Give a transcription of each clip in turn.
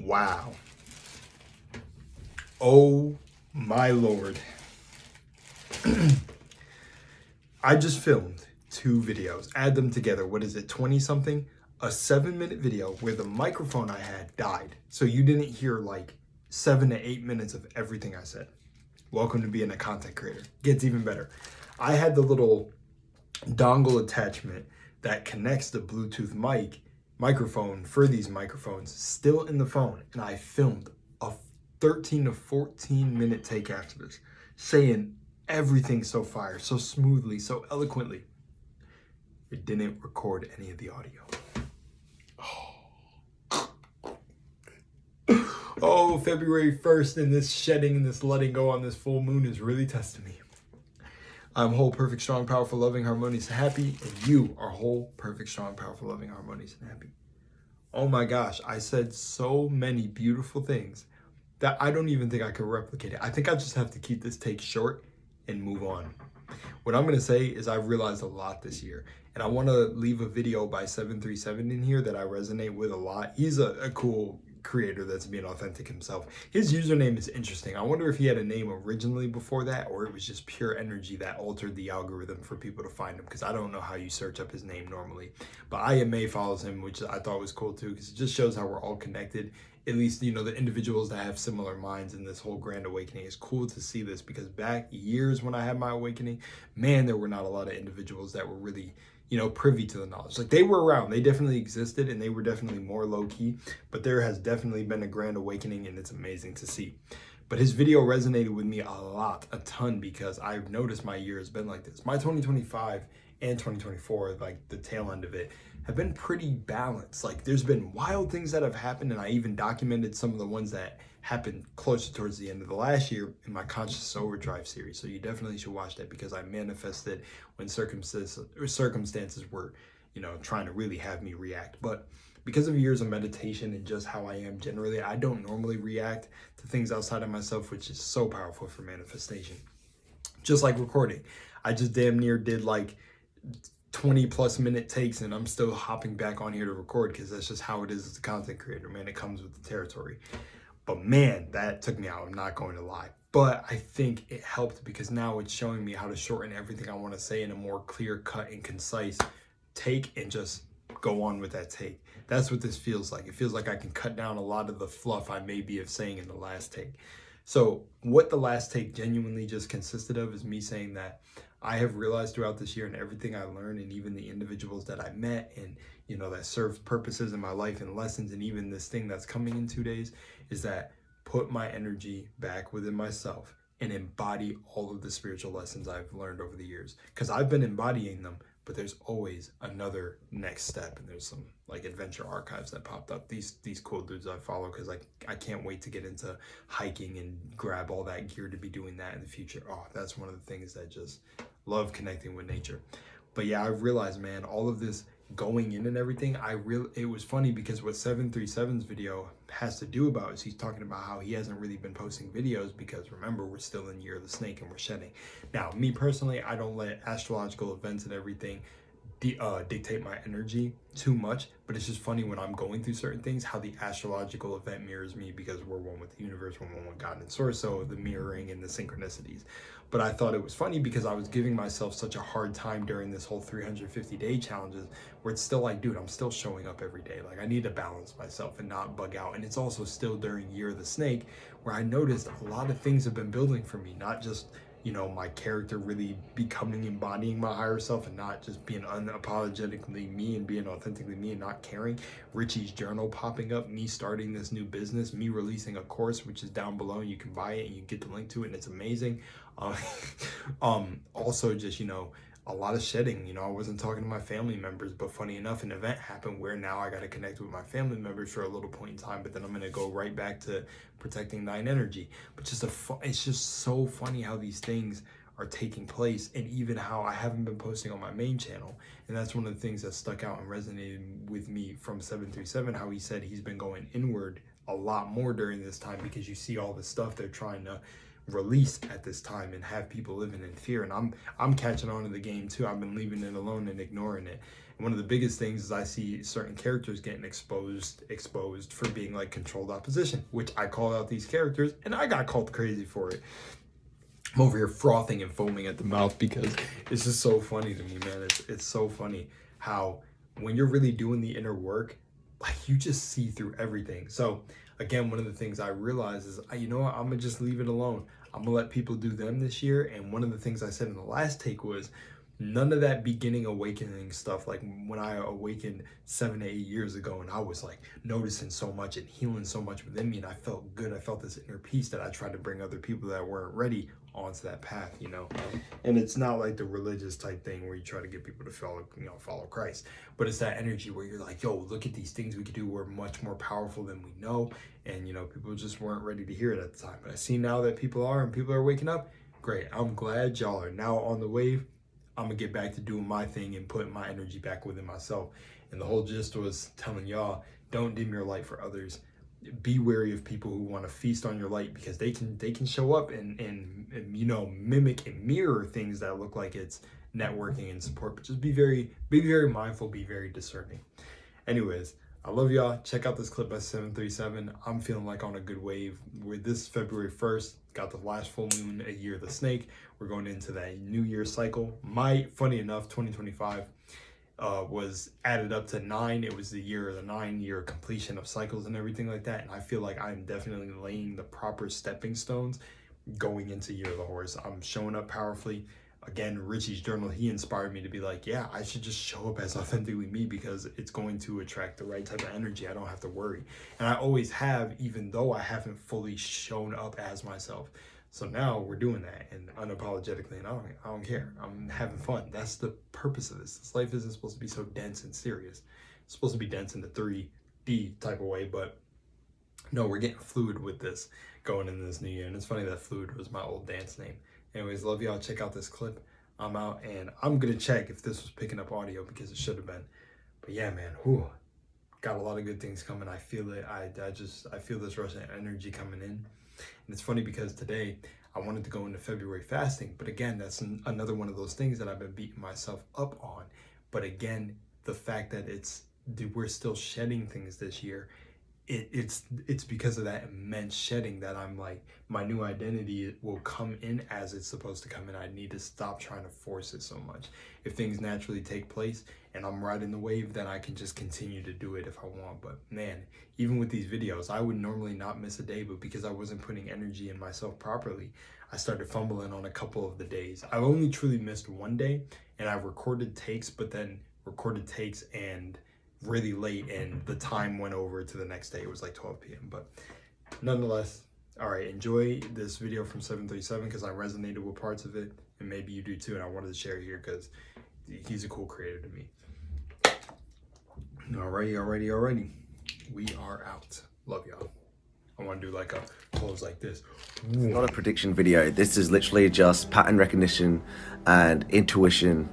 Wow. Oh my Lord. I just filmed 2 videos. Add them together. What is it? 20 something? A 7-minute video where the microphone I had died. So you didn't hear like 7 to 8 minutes of everything I said. Welcome to being a content creator. Gets even better. I had the little dongle attachment that connects the Bluetooth microphone for these microphones still in the phone, and I filmed a 13 to 14 minute take after this, saying everything so fire, so smoothly, so eloquently. It didn't record any of the audio. Oh, February 1st, and this shedding and this letting go on this full moon is really testing me. I'm whole, perfect, strong, powerful, loving, harmonious, and happy. And you are whole, perfect, strong, powerful, loving, harmonious, and happy. Oh my gosh, I said so many beautiful things that I don't even think I could replicate it. I think I just have to keep this take short and move on. What I'm going to say is I've realized a lot this year. And I want to leave a video by 737 in here that I resonate with a lot. He's a cool creator that's being authentic himself. His username is interesting. I wonder if he had a name originally before that, or it was just pure energy that altered the algorithm for people to find him, because I don't know how you search up his name normally. But IMA follows him, which I thought was cool too, because it just shows how we're all connected. At least, you know, the individuals that have similar minds in this whole grand awakening. It's cool to see this, because back years when I had my awakening, man, there were not a lot of individuals that were really, you know, privy to the knowledge. Like, they were around, they definitely existed, and they were definitely more low-key, but there has definitely been a grand awakening, and it's amazing to see. But his video resonated with me a ton, because I've noticed my year has been like this. My 2025 and 2024, like the tail end of it, have been pretty balanced. Like, there's been wild things that have happened, and I even documented some of the ones that happened closer towards the end of the last year in my Conscious Overdrive series. So you definitely should watch that, because I manifested when circumstances were, you know, trying to really have me react. But because of years of meditation and just how I am generally, I don't normally react to things outside of myself, which is so powerful for manifestation. Just like recording. I just damn near did like 20+ minute takes, and I'm still hopping back on here to record, because that's just how it is as a content creator, man. It comes with the territory. But man, that took me out, I'm not going to lie. But I think it helped, because now it's showing me how to shorten everything I want to say in a more clear cut and concise take, and just go on with that take. That's what this feels like. It feels like I can cut down a lot of the fluff I may be of saying in the last take. So what the last take genuinely just consisted of is me saying that I have realized throughout this year, and everything I learned, and even the individuals that I met, and, you know, that served purposes in my life and lessons, and even this thing that's coming in 2 days, is that put my energy back within myself and embody all of the spiritual lessons I've learned over the years, because I've been embodying them, but there's always another next step. And there's some like adventure archives that popped up, these cool dudes I follow, because I can't wait to get into hiking and grab all that gear to be doing that in the future. Oh, that's one of the things that just love connecting with nature. But yeah, I've realized, man, all of this going in and everything, it was funny, because what 737's video has to do about is he's talking about how he hasn't really been posting videos, because remember, we're still in Year of the Snake and we're shedding. Now, me personally, I don't let astrological events and everything dictate my energy too much, but it's just funny when I'm going through certain things how the astrological event mirrors me, because we're one with the universe, we're one with God and source, so the mirroring and the synchronicities. But I thought it was funny, because I was giving myself such a hard time during this whole 350-day challenges, where it's still like, dude, I'm still showing up every day. Like, I need to balance myself and not bug out. And it's also still during Year of the Snake, where I noticed a lot of things have been building for me, not just, you know, my character really becoming, embodying my higher self, and not just being unapologetically me and being authentically me and not caring. Richie's journal popping up, me starting this new business, me releasing a course, which is down below, and you can buy it and you get the link to it, and it's amazing. Also just, you know, a lot of shedding. You know, I wasn't talking to my family members, but funny enough, an event happened where now I got to connect with my family members for a little point in time, but then I'm going to go right back to protecting thine energy. But it's just so funny how these things are taking place, and even how I haven't been posting on my main channel. And that's one of the things that stuck out and resonated with me from 737, how he said he's been going inward a lot more during this time, because you see all the stuff they're trying to release at this time and have people living in fear. And I'm catching on to the game too. I've been leaving it alone and ignoring it. And one of the biggest things is I see certain characters getting exposed for being like controlled opposition, which I called out these characters and I got called crazy for it. I'm over here frothing and foaming at the mouth because it's just so funny to me, man. It's so funny how when you're really doing the inner work, like you just see through everything. So again, one of the things I realized is, you know what, I'm gonna just leave it alone. I'm gonna let people do them this year. And one of the things I said in the last take was none of that beginning awakening stuff, like when I awakened 7 to 8 years ago and I was like noticing so much and healing so much within me and I felt good. I felt this inner peace that I tried to bring other people that weren't ready onto that path, you know. And it's not like the religious type thing where you try to get people to follow Christ, but it's that energy where you're like, yo, look at these things we could do. We're much more powerful than we know. And, you know, people just weren't ready to hear it at the time. But I see now that people are and people are waking up. Great. I'm glad y'all are now on the wave. I'm gonna get back to doing my thing and putting my energy back within myself. And the whole gist was telling y'all, don't dim your light for others. Be wary of people who want to feast on your light because they can show up and you know, mimic and mirror things that look like it's networking and support. But just be very mindful, be very discerning. Anyways, I love y'all. Check out this clip by 737. I'm feeling like on a good wave. With this February 1st, got the last full moon, a year of the snake. We're going into that new year cycle. Funny enough, 2025 was added up to 9. It was the year of the 9-year completion of cycles and everything like that. And I feel like I'm definitely laying the proper stepping stones going into Year of the Horse. I'm showing up powerfully. Again, Richie's journal, he inspired me to be like, yeah, I should just show up as authentically me because it's going to attract the right type of energy. I don't have to worry. And I always have, even though I haven't fully shown up as myself. So now we're doing that and unapologetically, and I don't care. I'm having fun. That's the purpose of this. This life isn't supposed to be so dense and serious. It's supposed to be dense in the 3D type of way, but no, we're getting fluid with this going into this new year. And it's funny that Fluid was my old dance name. Anyways, love y'all. Check out this clip. I'm out, and I'm gonna check if this was picking up audio because it should have been. But yeah, man, whew, got a lot of good things coming. I feel it. I feel this rush of energy coming in. And it's funny because today I wanted to go into February fasting, but again, that's another one of those things that I've been beating myself up on. But again, the fact that we're still shedding things this year. It's because of that immense shedding that I'm like, my new identity will come in as it's supposed to come in. I need to stop trying to force it so much. If things naturally take place and I'm riding the wave, then I can just continue to do it if I want. But man, even with these videos, I would normally not miss a day, but because I wasn't putting energy in myself properly, I started fumbling on a couple of the days. I've only truly missed one day, and I recorded takes, but then recorded takes and really late, and the time went over to the next day. It was like 12 p.m. But nonetheless, all right, enjoy this video from 737 because I resonated with parts of it, and maybe you do too, and I wanted to share here because he's a cool creator to me. Alrighty. We are out. Love y'all. I want to do like a close like this. Not a prediction video. This is literally just pattern recognition and intuition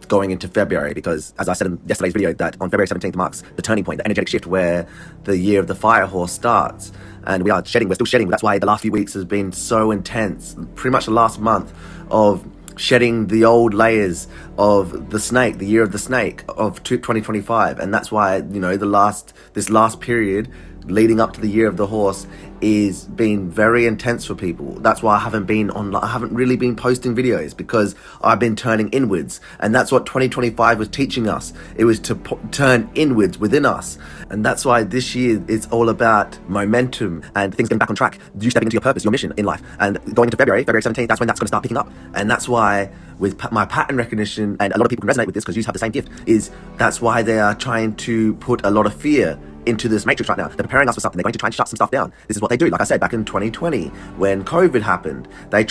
going into February, because as I said in yesterday's video, that on February 17th marks the turning point, the energetic shift where the year of the fire horse starts. And we're still shedding. That's why the last few weeks has been so intense. Pretty much the last month of shedding the old layers of the snake, the year of the snake of 2025. And that's why, you know, this last period leading up to the year of the horse is being very intense for people. That's why I haven't really been posting videos, because I've been turning inwards, and that's what 2025 was teaching us. It was to turn inwards within us, and that's why this year it's all about momentum and things getting back on track, you stepping into your purpose, your mission in life. And going into February 17th, that's when that's going to start picking up. And that's why with my pattern recognition, and a lot of people can resonate with this because you have the same gift, is that's why they are trying to put a lot of fear into this matrix right now. They're preparing us for something. They're going to try and shut some stuff down. This is what they do. Like I said, back in 2020, when COVID happened, they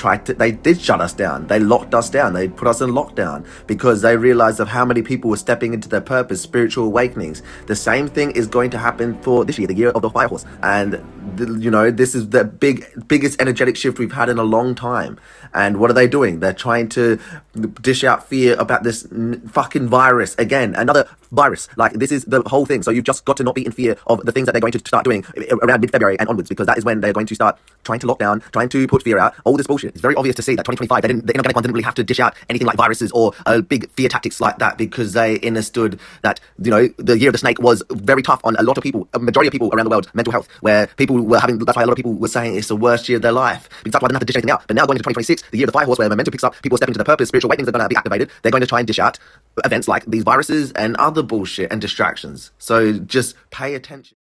did shut us down. They locked us down. They put us in lockdown because they realized of how many people were stepping into their purpose, spiritual awakenings. The same thing is going to happen for this year, the year of the fire horse. And this is the biggest energetic shift we've had in a long time. And what are they doing? They're trying to dish out fear about this fucking virus again, another virus. Like, this is the whole thing. So you've just got to not be in fear fear of the things that they're going to start doing around mid-February and onwards, because that is when they're going to start trying to lock down, trying to put fear out, all this bullshit. It's very obvious to see that 2025, the inorganic one didn't really have to dish out anything like viruses or big fear tactics like that, because they understood that, you know, the year of the snake was very tough on a lot of people, a majority of people around the world, mental health, where people were having, that's why a lot of people were saying it's the worst year of their life, because that's why they didn't have to dish anything out. But now going into 2026, the year of the fire horse, where momentum picks up, people are stepping into the purpose, spiritual awakenings are going to be activated, they're going to try and dish out events like these viruses and other bullshit and distractions. So just pay attention.